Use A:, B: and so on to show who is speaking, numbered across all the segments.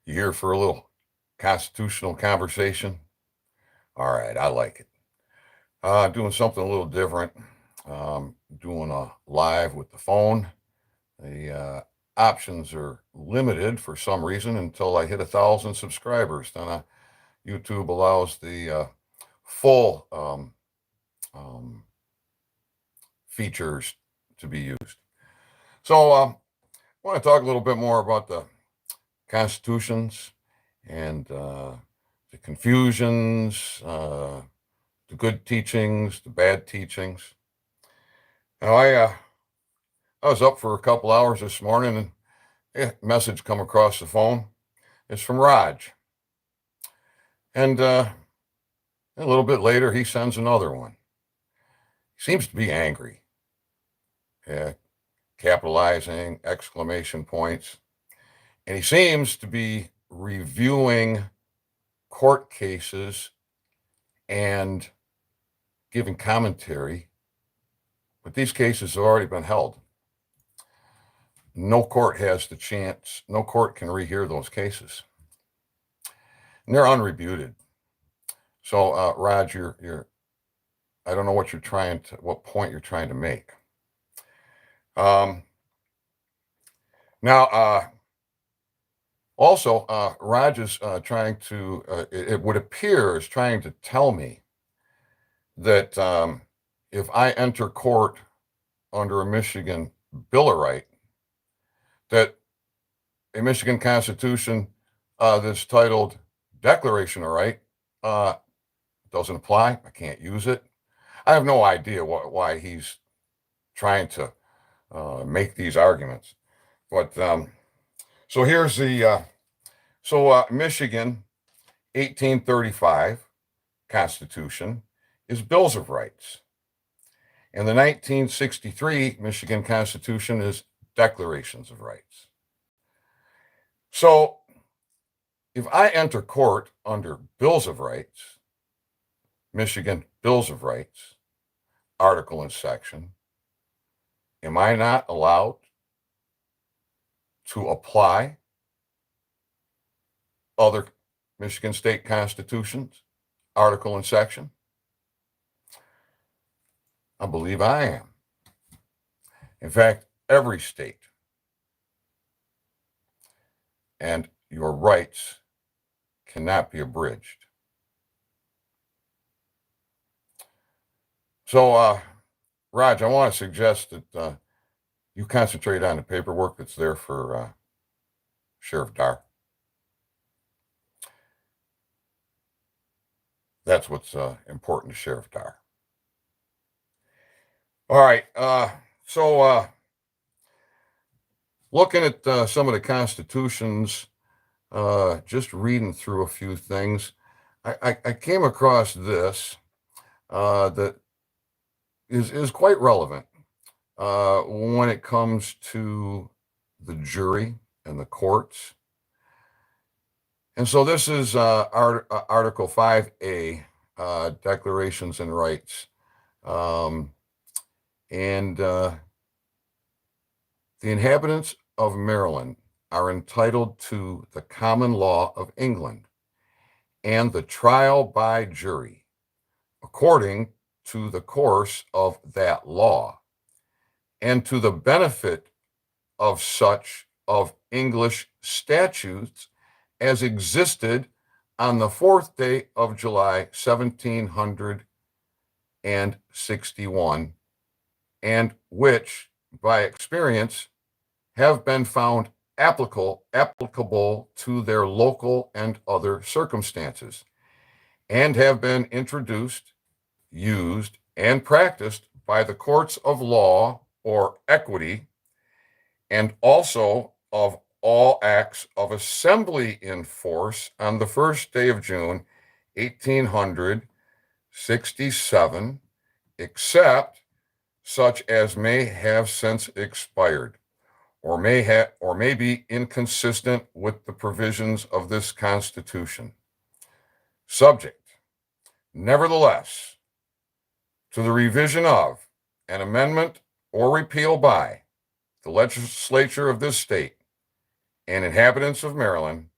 A: You here for a little constitutional conversation? All right, I like it. Doing something a little different. Doing a live with the phone. The options are limited for some reason until I hit 1,000 subscribers. Then YouTube allows the full um, features to be used. So I want to talk a little bit more about the constitutions and the confusions, the good teachings, the bad teachings. Now, I was up for a couple hours this morning, and a message come across the phone. It's from Raj, and a little bit later he sends another one. He seems to be angry, yeah, capitalizing exclamation points, and he seems to be reviewing court cases and giving commentary, but these cases have already been held. No court has the chance, no court can rehear those cases. And they're unrebuted. So, Raj, I don't know what point you're trying to make. Now, also, Raj is trying to, it would appear, is trying to tell me that if I enter court under a Michigan Bill of Rights, that a Michigan Constitution that's titled Declaration of Right doesn't apply. I can't use it. I have no idea why he's trying to make these arguments. But so here's the Michigan 1835 Constitution is Bills of Rights, and the 1963 Michigan Constitution is Declarations of Rights. So if I enter court under Bills of Rights, Michigan Bills of Rights, article and section, am I not allowed to apply other Michigan state constitutions, article and section? I believe I am. In fact, every state. And your rights cannot be abridged. So, Raj, I want to suggest that you concentrate on the paperwork that's there for Sheriff Dar. That's what's important to Sheriff Dar. All right. So, looking at some of the constitutions, just reading through a few things, I came across this that is quite relevant when it comes to the jury and the courts. And so this is Article 5A, Declarations and Rights. And the inhabitants of Maryland are entitled to the common law of England and the trial by jury, according to the course of that law, and to the benefit of such of English statutes as existed on the 4th day of July, 1761, and which, by experience, have been found applicable to their local and other circumstances, and have been introduced, used, and practiced by the courts of law or equity, and also of all acts of assembly in force on the 1st day of June, 1867, except such as may have since expired, or may be inconsistent with the provisions of this Constitution. Subject, nevertheless, to the revision of, an amendment, or repeal by the legislature of this state and inhabitants of Maryland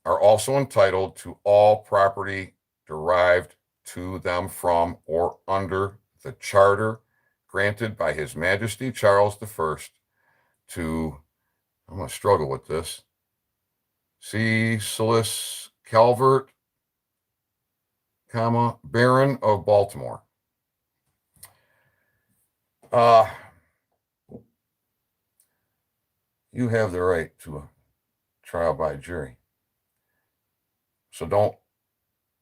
A: are also entitled to all property derived to them from or under the charter granted by His Majesty Charles I to, I'm going to struggle with this, Cecilus Calvert, Baron of Baltimore. You have the right to a trial by jury. So don't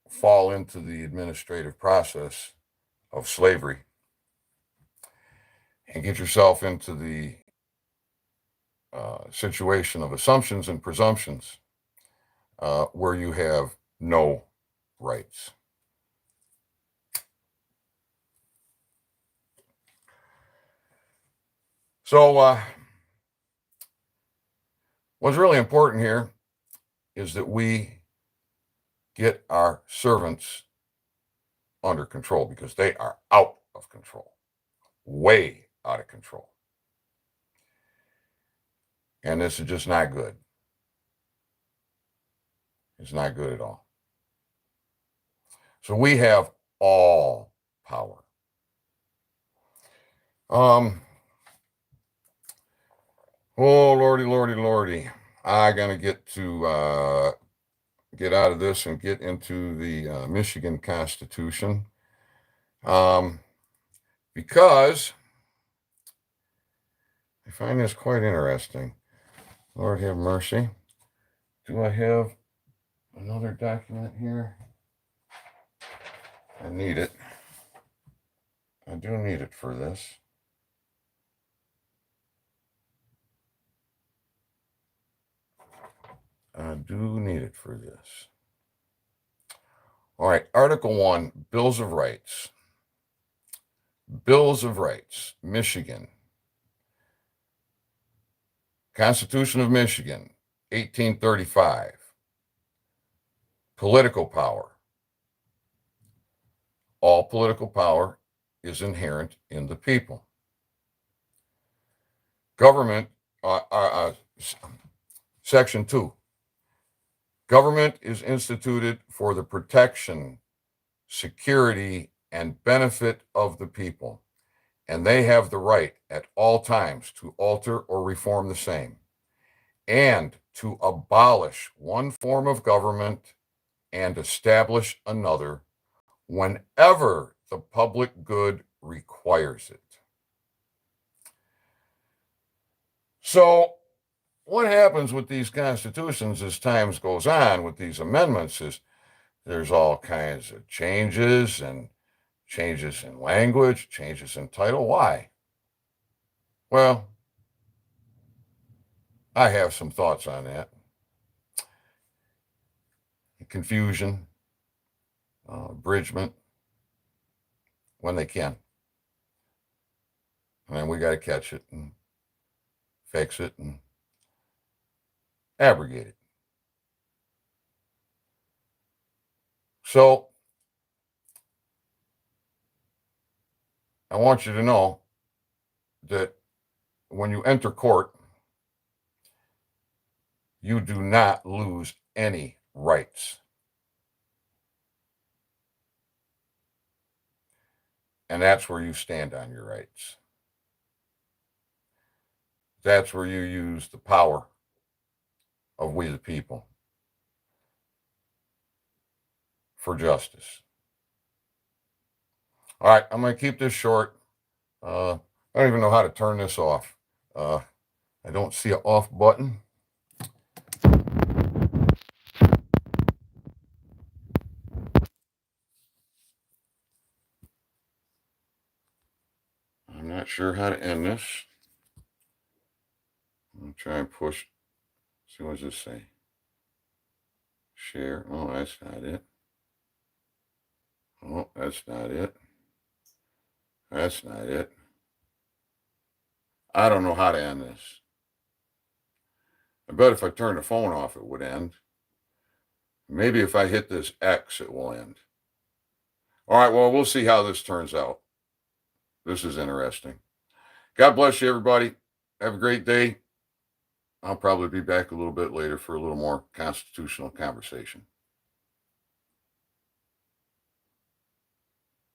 A: fall into the administrative process of slavery and get yourself into the situation of assumptions and presumptions where you have no rights. So what's really important here is that we get our servants under control, because they are out of control, way out of control. And this is just not good. It's not good at all. So we have all power. Oh, Lordy, Lordy, Lordy. I'm going to get out of this and get into the Michigan Constitution. Because I find this quite interesting. Lord have mercy. Do I have another document here? I need it. I do need it for this. I do need it for this. All right, Article 1, Bills of Rights. Bills of Rights, Michigan. Constitution of Michigan, 1835. Political power. All political power is inherent in the people. Government, Section 2. Government is instituted for the protection, security, and benefit of the people, and they have the right at all times to alter or reform the same, and to abolish one form of government and establish another whenever the public good requires it. So what happens with these constitutions as times goes on with these amendments is there's all kinds of changes and changes in language, changes in title. Why? Well, I have some thoughts on that. Confusion, abridgment, when they can. And then we got to catch it and fix it and abrogate it. So I want you to know that when you enter court, you do not lose any rights. And that's where you stand on your rights. That's where you use the power of we the people for justice. All right, I'm going to keep this short. I don't even know how to turn this off. I don't see an off button. I'm not sure how to end this. I'm going to try and push. See, what does this say? Share. Oh, that's not it. Oh, that's not it. That's not it. I don't know how to end this. I bet if I turn the phone off, it would end. Maybe if I hit this X, it will end. All right, well, we'll see how this turns out. This is interesting. God bless you, everybody. Have a great day. I'll probably be back a little bit later for a little more constitutional conversation.